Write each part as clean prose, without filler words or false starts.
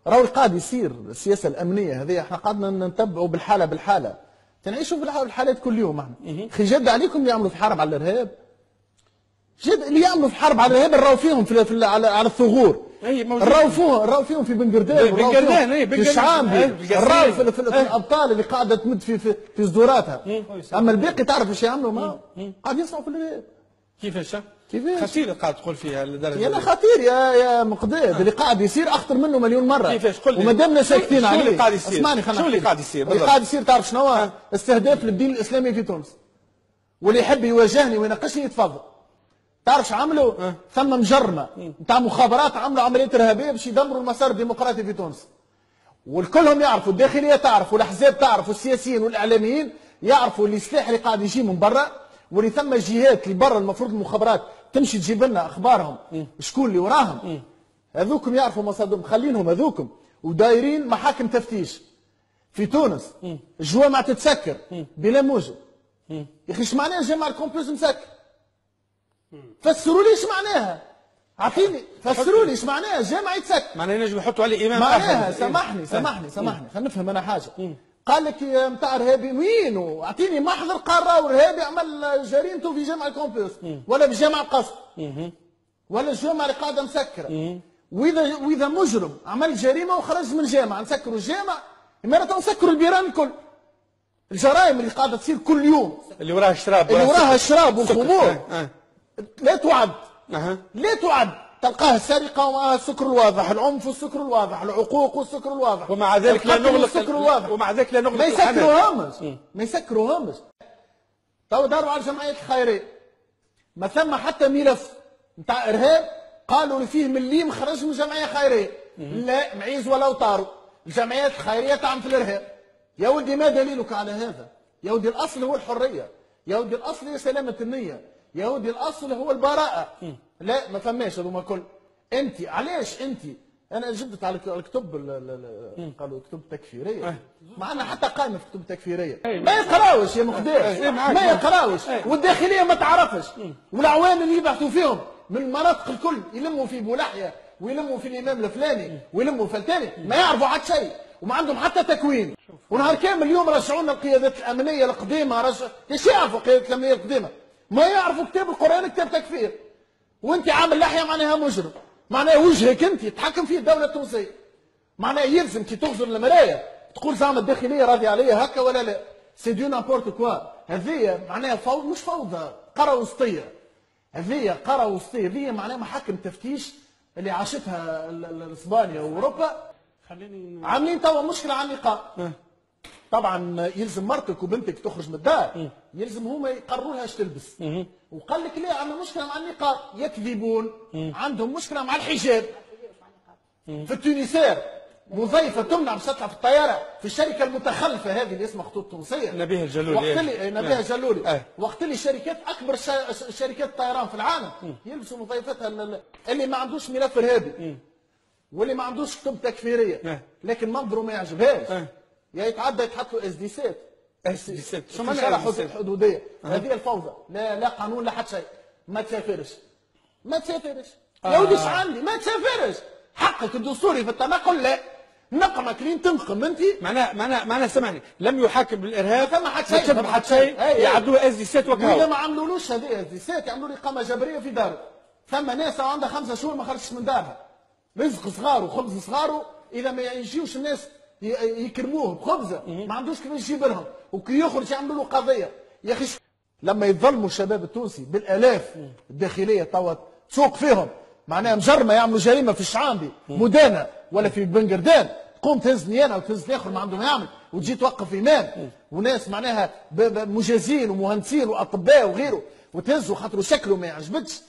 راهو القاعد يصير السياسه الامنيه هذه احنا قعدنا نتبعوا بالحاله تنعيشوا في الحالات كل يوم احنا. اخي جد عليكم اللي يعملوا في حرب على الارهاب. جد اللي يعملوا في حرب على الارهاب نراو فيهم على الثغور. نراو فيهم في بنقردان في الشعابي. نراو في الابطال اللي قاعده تمد في صدوراتها. اما الباقي تعرف ايش يعملوا؟ ما قاعد يصنعوا في الارهاب. كيفاش خطير قاعد تقول فيها لدرجه يا خطير يا مقداد. اللي قاعد يصير اخطر منه مليون مره. كيفاش؟ قل لي وما دامنا ساكتين عليه. شو اللي قاعد يصير؟ اسمعني شو اللي قاعد يصير؟ اللي قاعد يصير تعرف شنو؟ استهداف للدين الاسلامي في تونس. واللي يحب يواجهني ويناقشني يتفضل. تعرف شو عملوا؟ ثم مجرمه نتاع مخابرات عملوا عمليات ارهابيه باش يدمروا المسار الديمقراطي في تونس. والكلهم يعرفوا، الداخليه تعرف، والاحزاب تعرف، والسياسيين والاعلاميين يعرفوا اللي السلاح اللي قاعد يجي من برا، واللي ثم جهات اللي برا المفروض المخابرات تمشي تجيب لنا اخبارهم شكون اللي وراهم. هذوكم يعرفوا مصادرهم، خلينهم هذوكم ودايرين محاكم تفتيش في تونس. الجوامع تتسكر بلا موجب. يا اخي ايش معناها جامع الكومبوز مسكر؟ فسروا لي ايش معناها. اعطيني فسروا لي ايش معناها جامع يتسكر. معناها ينجموا يحطوا عليه امام معناها سامحني خلينا نفهم انا حاجه. قال لك نتاع ارهابي وين؟ اعطيني محضر قال راهو ارهابي عمل جريمته في جامع الكومبوز ولا في جامع القصر ولا الجامع اللي قاعده مسكره. واذا مجرم عمل جريمه وخرج من جامع نسكروا الجامع، مرة نسكروا البيران الكل. الجرائم اللي قاعده تصير كل يوم اللي وراها الشراب والخمور لا تعد. لا تعد. تلقاه السرقه ومعها السكر الواضح، العنف والسكر الواضح، العقوق والسكر الواضح، ومع ذلك لا نغلق السكر الواضح. ومع ذلك لا نغلق ما يسكروهمش. تو داروا على الجمعيات الخيريه ما ثم حتى ملف نتاع ارهاب قالوا اللي فيه مليم خرج من جمعيه خيريه. لا معيز ولا طاروا. الجمعيات الخيريه تعمل في الارهاب. يا ولدي ما دليلك على هذا؟ يا ولدي الاصل هو الحريه، يا ولدي الاصل هي سلامه النيه، يا ولدي الاصل هو البراءه. لا ما فماش هذوما الكل. انت علاش انت؟ انا جبت على الكتب قالوا كتب تكفيريه، معنا حتى قائمه في كتب تكفيريه ما يقراوش يا مقدار، ما يقراوش. والداخليه ما تعرفش، والعوام اللي يبحثوا فيهم من المناطق الكل يلموا في بولحيه ويلموا في الامام الفلاني ويلموا في الثاني، ما يعرفوا حتى شيء وما عندهم حتى تكوين. ونهار كامل اليوم رجعوا لنا القيادات الامنيه القديمه. ايش يعرفوا القيادات الامنيه القديمه؟ ما يعرفوا كتاب القران كتاب تكفير. وانت عامل لحيه معناها مجرم، معناها وجهك انت تحكم فيه الدوله التونسيه. معناها يلزم كي تغزر المرايه تقول زعما الداخليه راضيه عليا هكا ولا لا. سي دو نابورت كوا. هذه معناها فوضى، مش فوضى، قرى وسطيه. هذه قرى وسطيه، هذه معناها محاكم تفتيش اللي عاشتها اسبانيا واوروبا. عاملين توا مشكله على النقاب. طبعا يلزم مرتك وبنتك تخرج من الدار، يلزم هما يقرروا لها ايش تلبس. وقال لك لا عندنا مشكله مع النقاب، يكذبون. عندهم مشكله مع الحجاب. في التونسير مضيفه تمنع باش تطلع في الطياره في الشركه المتخلفه هذه اللي اسمها خطوط تونسيه. نبيه الجلولي. نبيه الجلولي. وقت اللي شركات اكبر شركات الطيران في العالم يلبسوا مضيفتها اللي ما عندوش ملف ارهابي واللي ما عندوش كتب تكفيريه لكن منظره ما يعجبهاش. يا يتعدى يتحط له اس دي سات. شو معناها الحدوديه؟ هذه الفوضى. لا قانون لا حتى شيء. ما تسافرش يا ولدي ايش عندي؟ ما تسافرش. حقك الدستوري في التنقل لا. نقمك لين تنقم انت. معناها سامحني، لم يحاكم بالارهاب ما ثم حتى شيء يعدوه اس دي سات وكاو. واذا ما عملولوش هذه اس دي سات يعملوا له اقامه جبريه في داره. ثم ناس عندها 5 شهور ما خرجتش من دارها. رزق صغار وخبز صغار، اذا ما يجيوش الناس يكرموه بخبزه ما عندوش كيفاش يجيب لهم، وكي يخرج يعملوا له قضيه. يا اخي لما يتظلموا الشباب التونسي بالالاف، الداخليه توا تسوق فيهم معناها مجرمه يعملوا جريمه في الشعامبي مدانه ولا في بنقردان، تقوم تهز نيانه وتهز الاخر ما عندهم يعمل وتجي توقف امام وناس معناها مجازين ومهندسين واطباء وغيره وتهزوا خاطر شكله ما يعجبكش.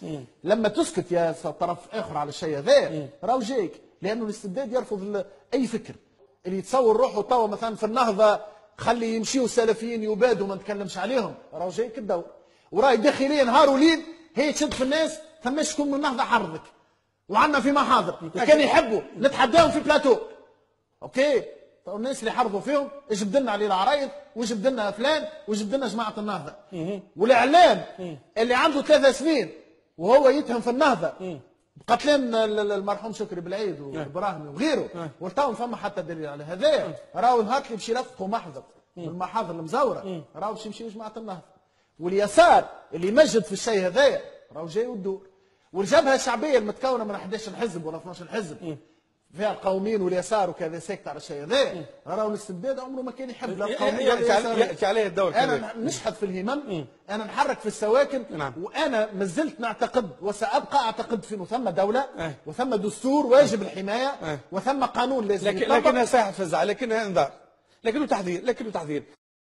لما تسكت يا طرف اخر على الشيء هذا راهو جايك، لانه الاستبداد يرفض اي فكر. اللي يتصور روحه توا مثلا في النهضه خلي يمشيوا السلفيين يبادوا ما نتكلمش عليهم، راهو جايك الدور. وراهي الداخليه نهار وليل هي تشد في الناس ثماش شكون من النهضه حرضك. وعندنا في محاضر كان يحبوا نتحداهم في بلاتو. اوكي الناس اللي حرضوا فيهم جبد لنا علي العرايض وجبد لنا فلان وجبد لنا جماعه النهضه. والاعلام اللي عنده 3 سنين وهو يتهم في النهضه قتلين المرحوم شكري بالعيد وابراهيم وغيره، والتو فما حتى دليل على هذا. راهو نهار اللي باش يلفقوا محضر من المحاضر المزوره راهو باش يمشيو جماعه النهضه، واليسار اللي يمجد في الشيء هذايا راهو جاي والدور، والجبهه الشعبيه المتكونه من 11 حزب ولا 12 حزب فيها القوميين واليسار وكذا ساكت على الشيء هذا. راهو الاستبداد عمره ما كان يحب لا القوميه ياتي عليه الدور. انا نشحذ في الهمم، انا نحرك في السواكن. نعم. وانا ما زلت نعتقد وسابقى اعتقد في انه ثم دوله وثم دستور واجب الحمايه وثم قانون لازم لكنها ساحه فزع، لكنها انذار، لكنه تحذير.